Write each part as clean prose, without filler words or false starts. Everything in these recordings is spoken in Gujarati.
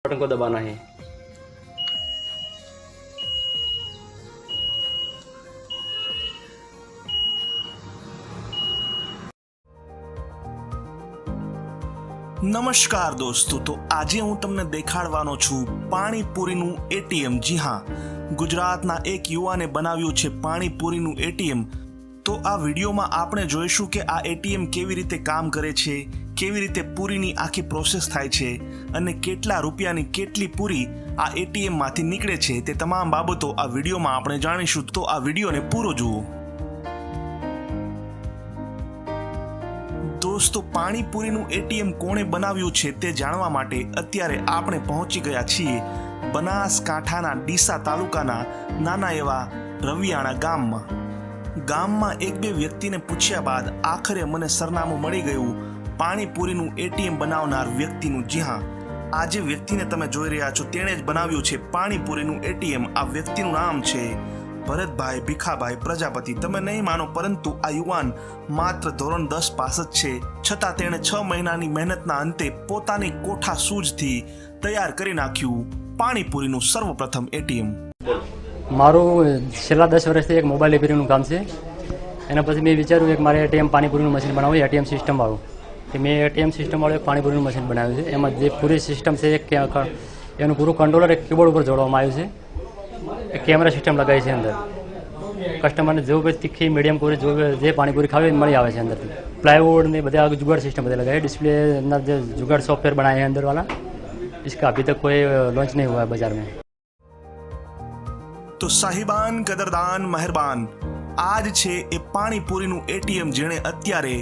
बटन को दबाना है। નમસ્કાર દોસ્તો, તો આજે હું તમને દેખાડવાનો છું પાણીપુરીનું એટીએમ। જી હા, ગુજરાતના એક યુવાને બનાવ્યું છે પાણીપુરીનું એટીએમ। તો આ વિડીયોમાં આપણે જોઈશું કે આ એટીએમ કેવી રીતે કામ કરે છે, કેવી રીતે પૂરીની આખી પ્રોસેસ થાય છે અને કેટલા રૂપિયાની કેટલી પૂરી આ એટીએમમાંથી નીકળે છે, તે તમામ બાબતો આ વિડીયોમાં આપણે જાણીશું। તો આ વિડીયોને પૂરો જુઓ। દોસ્તો, પાણીપુરીનું એટીએમ કોણે બનાવ્યું છે તે જાણવા માટે અત્યારે આપણે પહોંચી ગયા છીએ બનાસકાંઠાના ડીસા તાલુકાના નાના એવા રવિયાણા ગામમાં એક બે વ્યક્તિને પૂછ્યા બાદ આખરે મને સરનામું મળી ગયું પાણીપુરીનું એટીએમ બનાવનાર વ્યક્તિનું। જી હા, આ જે વ્યક્તિને તમે જોઈ રહ્યા છો તેણે જ બનાવ્યું છે પાણીપુરીનું એટીએમ। આ વ્યક્તિનું નામ છે ભરતભાઈ ભીખાભાઈ પ્રજાપતિ। તમે નહીં માનો, પરંતુ આ યુવાન માત્ર ધોરણ 10 પાસ જ છે, છતાં તેણે 6 મહિનાની મહેનતના અંતે પોતાની કોઠા સૂઝથી તૈયાર કરી નાખ્યું પાણીપુરીનું સર્વપ્રથમ એટીએમ। મારું છેલ્લા 10 વર્ષથી એક મોબાઈલ રિપેરિંગનું કામ છે। એના પછી મેં વિચાર્યું કે મારે એટીએમ પાણીપુરીનું મશીન બનાવવું, એટીએમ સિસ્ટમવાળું। કે મેં એટીએમ સિસ્ટમવાળું એક પાણીપુરીનું મશીન બનાવ્યું છે। એમાં જે પૂરી સિસ્ટમ છે એનું પૂરું કંટ્રોલર એક કીબોર્ડ ઉપર જોડવામાં આવ્યું છે। એક કેમેરા સિસ્ટમ લગાવી છે અંદર। કસ્ટમરને જો કોઈ તીખી મીડિયમ પૂરી જો જે પાણીપુરી ખાવી મળી આવે છે અંદરથી। પ્લાયવુડ ને બધા जुगाड़ सिस्टम બધા लगाए। डिस्प्ले अंदर जो जुगाड़ सॉफ्टवेयर बनाए हैं अंदर वाला, इसका अभी तक कोई लॉन्च नहीं हुआ है बाजार में। તો સાહિબાન, કદરદાન, મહેરબાન, આજ છે એ પાણીપુરીનું એટીએમ જેણે અત્યારે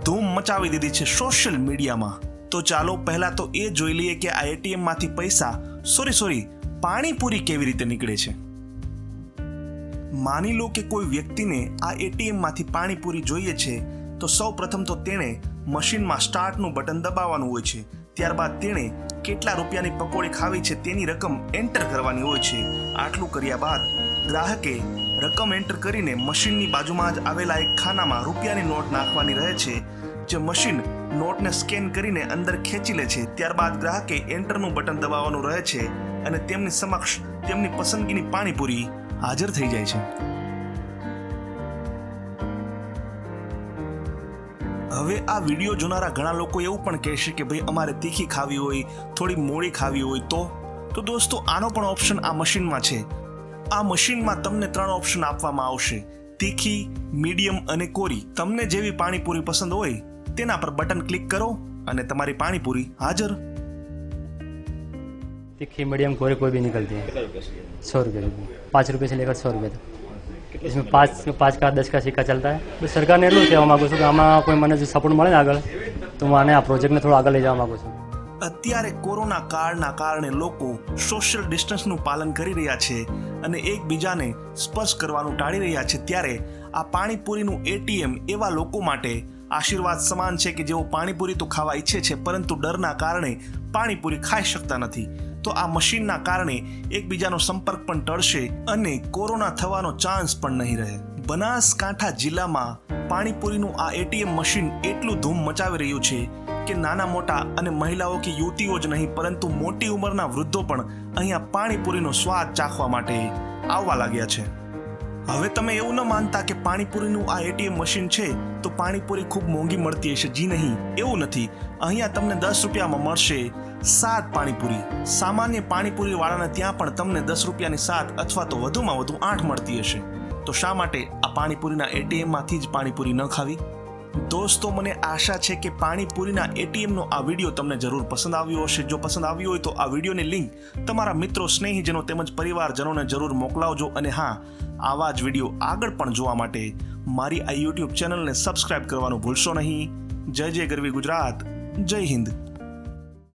ધૂમ મચાવી દીધી છે સોશિયલ મીડિયામાં। તો ચાલો પહેલા તો એ જોઈ લઈએ કે આ એટીએમ માંથી પૈસા સોરી પાણીપુરી કેવી રીતે નીકળે છે। માની લો કે કોઈ વ્યક્તિને આ એટીએમ માંથી પાણીપુરી જોઈએ છે, તો સૌ પ્રથમ તો તેણે મશીનમાં સ્ટાર્ટનું બટન દબાવવાનું હોય છે। ત્યારબાદ તેણે કેટલા રૂપિયાની પકોડી ખાવી છે તેની રકમ એન્ટર કરવાની હોય છે। આટલું કર્યા બાદ ગ્રાહકે રકમ એન્ટર કરીને મશીનની બાજુમાં જ આવેલા એક ખાનામાં રૂપિયાની નોટ નાખવાની રહે છે, જે મશીન નોટને સ્કેન કરીને અંદર ખેંચી લે છે। ત્યારબાદ ગ્રાહકે એન્ટરનું બટન દબાવવાનું રહે છે અને તેમની સમક્ષ તેમની પસંદગીની પાણીપુરી હાજર થઈ જાય છે। હવે આ વિડીયો જોનારા ઘણા લોકો એવું પણ કહેશે કે ભાઈ અમારે તીખી ખાવી હોય, થોડી મોડી ખાવી હોય, તો દોસ્તો આનો પણ ઓપ્શન આ મશીનમાં છે। આ મશીનમાં તમને 3 ઓપ્શન આપવામાં આવશે: તીખી, મીડિયમ અને કોરી। તમને જેવી પાણીપુરી પસંદ હોય તેના પર બટન ક્લિક કરો અને તમારી પાણીપુરી હાજર। तीखी मीडियम कोरी कोई भी निकलती है। 100 रुपये, 5 रुपये से लेकर 100 रुपये तक। इसमें 5 का 10 का सिक्का चलता है। तो सरकारने એટલું કહેવા માંગુ છું કે આમાં કોઈ મને જો સપોર્ટ મળે ને આગળ, તો હું આ પ્રોજેક્ટને થોડો આગળ લઈ જવા માંગુ છું। અત્યારે કોરોના કાળના કારણે લોકો સોશિયલ ડિસ્ટન્સનું પાલન કરી રહ્યા છે અને એકબીજાને સ્પર્શ કરવાનું ટાળી રહ્યા છે, ત્યારે આ પાણીપુરીનું એટીએમ એવા લોકો માટે આશીર્વાદ સમાન છે કે જેઓ પાણીપુરી તો ખાવા ઈચ્છે છે, પરંતુ ડરના કારણે પાણીપુરી ખાઈ શકતા નથી। તો આ મશીનના કારણે એકબીજાનો સંપર્ક પણ ટળશે અને કોરોના થવાનો ચાન્સ પણ નહીં રહે। બનાસકાંઠા જિલ્લામાં પાણીપુરીનું આ એટીએમ મશીન એટલું ધૂમ મચાવી રહ્યું છે કે નાના મોટા અને મહિલાઓ કે યુવતીઓ જ નહીં, પરંતુ મોટી ઉંમરના વૃદ્ધો પણ અહીંયા પાણીપુરીનો સ્વાદ ચાખવા માટે આવવા લાગ્યા છે। હવે તમે એવું ન માનતા કે પાણીપુરીનું આ એટીએમ મશીન છે તો પાણીપુરી ખૂબ મોંઘી મળતી હશે। જી નહીં, એવું નથી। અહીંયા તમને 10 રૂપિયામાં મળશે 7 પાણીપુરી। સામાન્ય પાણીપુરી વાળાને ત્યાં પણ તમને 10 રૂપિયાની 7 અથવા તો વધુમાં વધુ 8 મળતી હશે। તો શા માટે આ પાણીપુરીના એટીએમમાંથી જ પાણીપુરી ન ખાવી? દોસ્તો, મને આશા છે કે પાણીપુરીના એટીએમનો આ વિડીયો તમને જરૂર પસંદ આવ્યો હશે। જો પસંદ આવ્યો હોય તો આ વિડીયોની લિંક તમારા મિત્રો, સ્નેહીજનો તેમજ પરિવારજનોને જરૂર મોકલાવજો। અને હા, આવા જ વિડીયો આગળ પણ જોવા માટે મારી આ યુટ્યુબ ચેનલને સબસ્ક્રાઇબ કરવાનું ભૂલશો નહીં। જય જય ગરવી ગુજરાત, જય હિન્દ।